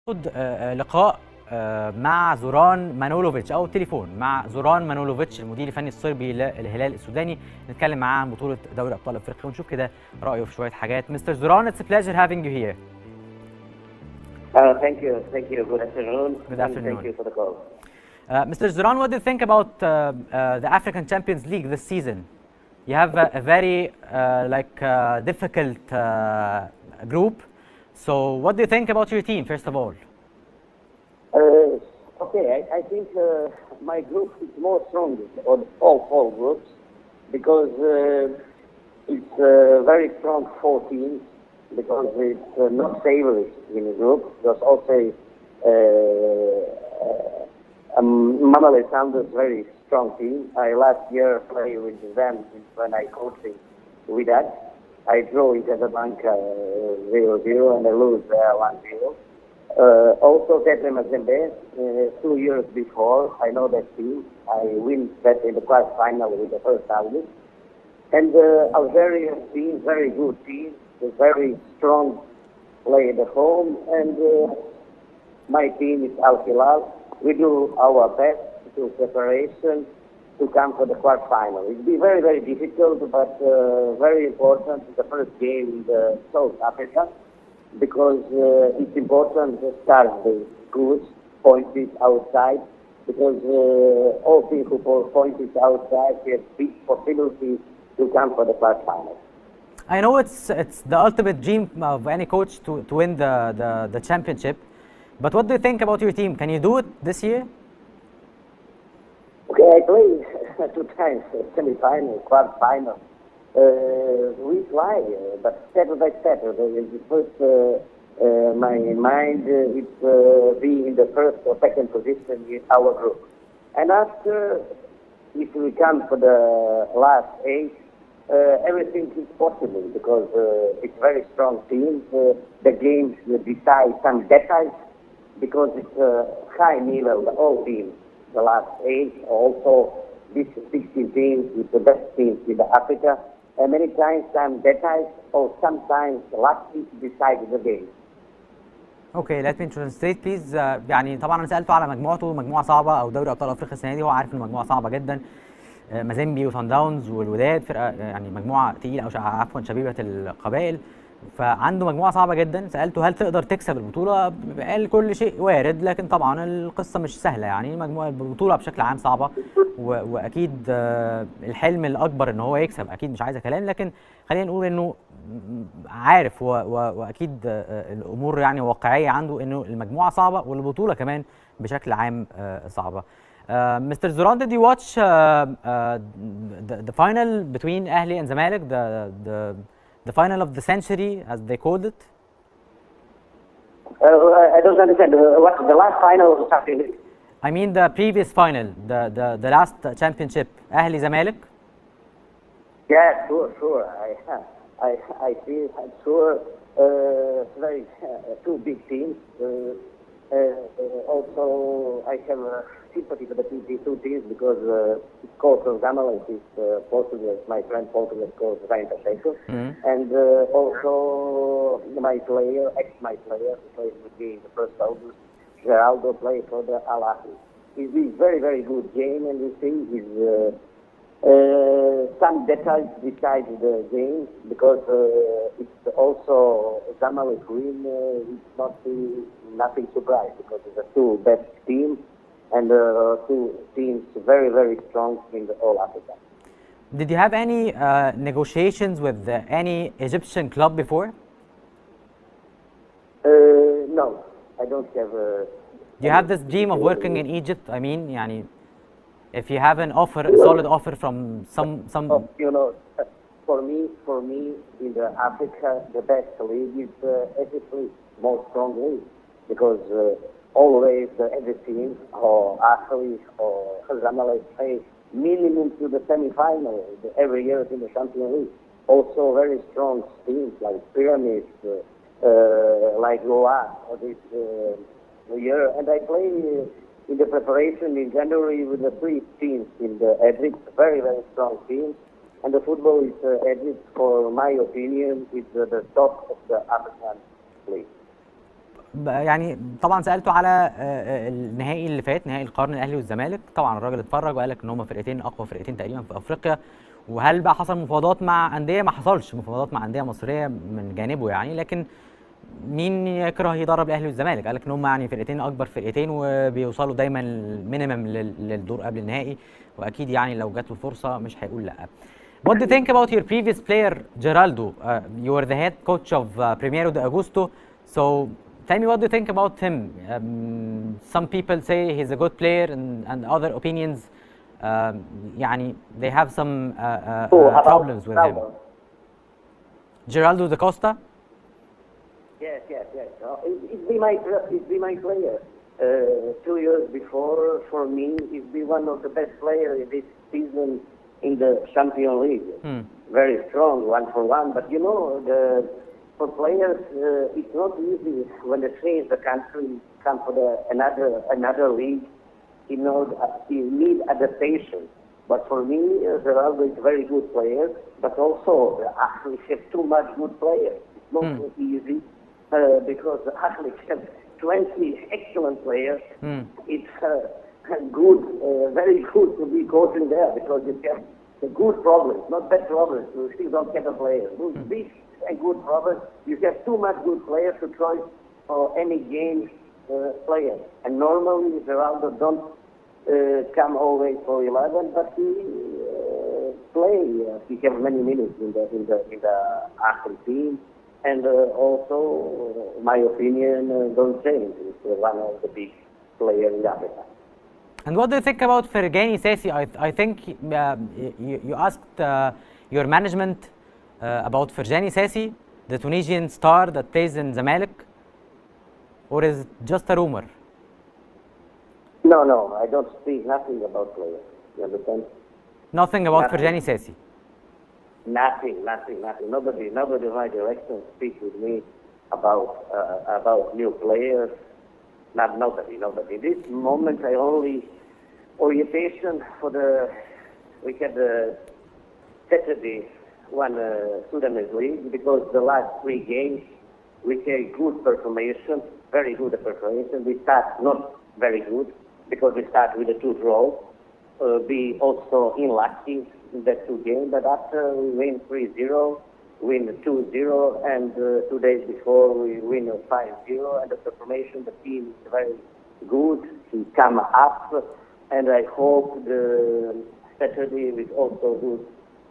لقاء مع زوران مانولوڤيتش او تليفون مع زوران مانولوڤيتش المدير الفني الصربي للهلال السوداني. نتكلم معاه عن بطوله دوري ابطال افريقيا ونشوف كده رايه في شويه حاجات. مستر زوران, it's a pleasure having you here. Thank you. Good afternoon. Good afternoon. Thank you for the call. Mr. Zoran, what do you think about the African Champions League this season? You have a very difficult group. So what do you think about your team, first of all? Okay, I think my group is more strong on all four groups because it's very strong 4 teams because it's not favorites in the group. There's also Manolov's very strong team. I last year played with them when I coached with that. I draw in Casablanca 0-0 and I lose 1-0. Also Tetrema Zembe, 2 years before, I know that team. I win that in the quarter final with the first target. And Algerian team, very good team, very strong play at the home. And my team is Al Hilal. We do our best to preparation to come for the quarterfinal. It will be very, very difficult, but very important. The first game in South Africa, because it's important to start the good points outside, because all people who points outside have big possibilities to come for the quarterfinal. I know it's the ultimate dream of any coach to win the championship, but what do you think about your team? Can you do it this year? Okay, I played 2 times, semi-final, quarter-final. We try, but step by step. The first, my mind is be in the first or second position in our group. And after, if we come for the last 8, everything is possible because it's very strong teams. The games decide some details because it's high level, the whole team. The last 8, also this 16 teams is the best teams in Africa. And many times some details or sometimes luck decide the game. Okay, let me translate please. يعني طبعا انا سالته على مجموعته، مجموعه صعبه او دوري ابطال افريقيا السنه دي، هو عارف ان المجموعه صعبه جدا. مازيمبي وصن داونز والوداد فرقه يعني مجموعه تقيله او عفوا شبيبه القبائل، فعنده مجموعه صعبه جدا. سالته هل تقدر تكسب البطوله؟ قال كل شيء وارد، لكن طبعا القصه مش سهله. يعني البطوله بشكل عام صعبه، واكيد الحلم الاكبر ان هو يكسب. اكيد مش عايزه كلام، لكن خلينا نقول انه عارف واكيد الامور يعني واقعيه عنده انه المجموعه صعبه والبطوله كمان بشكل عام صعبه. Mr. Zoran, did you watch the final between Ahli and Zamalek, the final of the century, as they called it? I don't understand. What the last final of the Champions League? I mean the previous final, the last championship, Ahli Zamalek. Yeah, sure. I see. Sure. Very 2 big teams. Also, I have sympathy for the 2 teams because coach of Zamalek is Portuguese. My friend Portuguese coach Ryan Pacheco, and also my player, my player, who played with me in the first August, Geraldo, played for the Al Ahly. It's a very, very good game, and we see is some details decide the game because it's also Zamalek win. It's not nothing surprise because it's the 2 best teams and 2 teams very, very strong in the all Africa. Did you have any negotiations with any Egyptian club before? No, I don't have. Do you have this dream of working in Egypt? I mean, يعني if you have an offer, a solid offer from some. You know, for me, in the Africa, the best league is Egypt league, most strong league, because always every team or Ahly or Zamalek play minimum to the semi-final every year in the Champions League. Also very strong teams like Pyramids, like Goa this year, and I play in the preparation in January with the 3 teams in the Egypt, very, very strong teams. And the football is Egypt, for my opinion, is the top of the African league. يعني طبعا سالته على النهائي اللي فات، نهائي القرن الاهلي والزمالك. طبعا الراجل اتفرج وقال لك ان هم فرقتين اقوى فرقتين تقريبا في افريقيا، وهل بقى حصل مفاوضات مع انديه؟ ما حصلش مفاوضات مع انديه مصريه من جانبه يعني، لكن مين يكره يدرب الاهلي والزمالك؟ قال لك ان هم يعني فرقتين اكبر فرقتين وبيوصلوا دايما المينيمم للدور قبل النهائي، واكيد يعني لو جات له فرصه مش هيقول لا. What do you think about your previous player Geraldo? You were the head coach of Primeiro de Agosto, so tell me what do you think about him? Some people say he's a good player and other opinions يعني they have some problems with him. Geraldo da Costa? Yes. He's been my player. 2 years before, for me, he's been one of the best players in this season in the Champions League. Very strong, 1-for-1. But you know, for players, it's not easy when they change the country, come for another league. You need adaptation. But for me, Geraldo is a very good player. But also, actually, have too much good players. It's not so easy. Because actually have 20 excellent players. It's good, very good to be coaching there because you have the good problems, not bad problems. You still don't get a player. Big and good problems. You have too much good players to choose for any game player. And normally Geraldo don't come always for 11, but he play. He has many minutes in the active team. And also, my opinion don't change. He's one of the big players in Africa. And what do you think about Fergani Sassi? I think you asked your management about Fergani Sassi, the Tunisian star that plays in Zamalek, or is it just a rumor? No, I don't speak nothing about players. You understand? Nothing about Fergani Sassi? Nothing. Nobody in my direction speaks with me about new players. Nobody. This moment, I only orientation for we had the Saturday one Sudanese league because the last 3 games we had good performance, very good performance. We start not very good because we start with a 2 draw. Be also unlucky in that 2 games, but after we win 3-0, win 2-0, and 2 days before we win 5-0, and the performance, the team is very good. He come up, and I hope the Saturday we also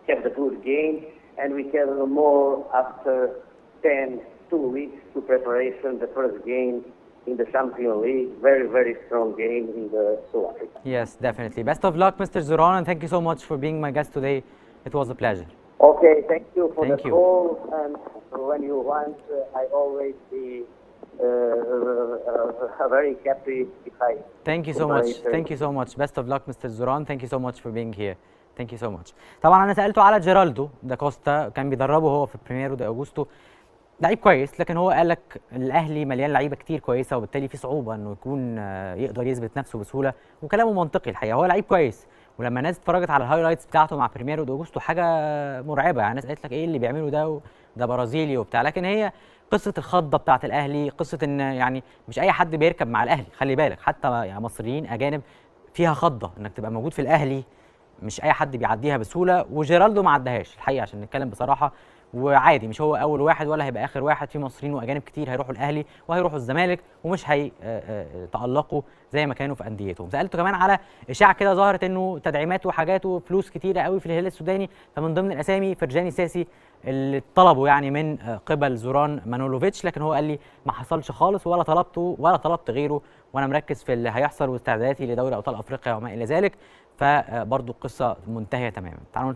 have the good game, and we have more after 2 weeks to preparation the first game in the Champions League. Very strong game in the South Africa. Yes, definitely. Best of luck, Mr. Zouran, and thank you so much for being my guest today. It was a pleasure. Okay, thank you for the call, and when you want, I always be very happy if I... Thank you so much. Thank you so much. Best of luck, Mr. Zouran. Thank you so much for being here. Thank you so much. طبعا أنا سألته على جيرالدو دا كوستا، كان بيدربه هو في بريميرو دي أغوستو. لعيب كويس، لكن هو قال لك الاهلي مليان لعيبه كتير كويسه، وبالتالي في صعوبه انه يكون يقدر يثبت نفسه بسهوله، وكلامه منطقي الحقيقه. هو لعيب كويس، ولما الناس اتفرجت على الهايلايتس بتاعته مع بريميرو دي أغوستو حاجه مرعبه، يعني الناس قالت لك ايه اللي بيعمله ده برازيلي وبتاع. لكن هي قصه الخضه بتاعه الاهلي، قصه ان يعني مش اي حد بيركب مع الاهلي، خلي بالك حتى يعني مصريين اجانب فيها خضه انك تبقى موجود في الاهلي، مش اي حد بيعديها بسهوله، وجيرالدو ما عدهاش الحقيقه عشان نتكلم بصراحه. وعادي مش هو اول واحد ولا هيبقى اخر واحد، في مصريين واجانب كتير هيروحوا الاهلي وهيروحوا الزمالك ومش هيتالقوا زي ما كانوا في انديتهم. سالته كمان على اشاعه كده ظهرت انه تدعيمات وحاجات وفلوس كتيره قوي في الهلال السوداني، فمن ضمن الاسامي فرجاني ساسي اللي طلبوا يعني من قبل زوران مانولوڤيتش، لكن هو قال لي ما حصلش خالص ولا طلبته ولا طلبت غيره، وانا مركز في اللي هيحصل واستعداداتي لدوري ابطال افريقيا وما الى ذلك. فبرضه القصه منتهيه تماما. تعالوا